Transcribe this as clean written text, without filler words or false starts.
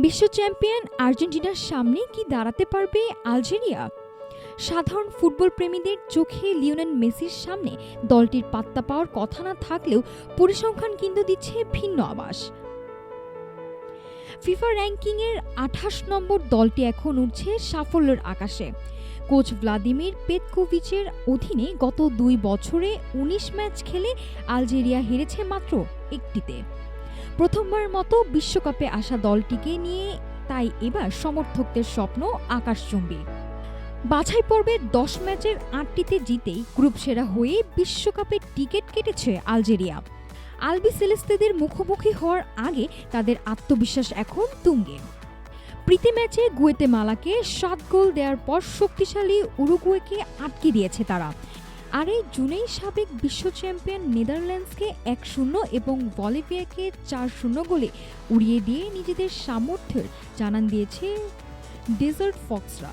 বিশ্ব চ্যাম্পিয়ন আর্জেন্টিনার সামনে কি দাঁড়াতে পারবে আলজেরিয়া? সাধারণ ফুটবল প্রেমীদের চোখে লিওনেল মেসির সামনে দলটির পাত্তা পাওয়ার কথা না থাকলেও পরিসংখ্যান কিন্তু দিচ্ছে ভিন্ন আভাস। ফিফা র্যাঙ্কিংয়ের ২৮ নম্বর দলটি এখন উঠছে সাফল্যের আকাশে। কোচ ভ্লাদিমির পেতকোভিচের অধীনে গত ২ বছরে ১৯ ম্যাচ খেলে আলজেরিয়া হেরেছে মাত্র একটিতে। প্রথমবারের মতো বিশ্বকাপে আসা দলটিকে নিয়ে তাই এবার সমর্থকদের স্বপ্ন আকাশচুম্বী। বাছাই পর্বে ১০ ম্যাচের ৮টিতে জিতেই গ্রুপ সেরা হয়ে বিশ্বকাপের টিকিট কেটেছে আলজেরিয়া। আলবিসেলেস্তেদের মুখোমুখি হওয়ার আগে তাদের আত্মবিশ্বাস এখন তুঙ্গে। প্রীতি ম্যাচে গুয়েতেমালাকে ৭ গোল দেওয়ার পর শক্তিশালী উরুগুয়েকে আটকে দিয়েছে তারা। আর এই জুনেই সাবেক বিশ্ব চ্যাম্পিয়ন নেদারল্যান্ডসকে ১-০ এবং বলিভিয়াকে ৪-০ গোলে উড়িয়ে দিয়ে নিজেদের সামর্থ্যের জানান দিয়েছে ডেজার্ট ফক্সরা।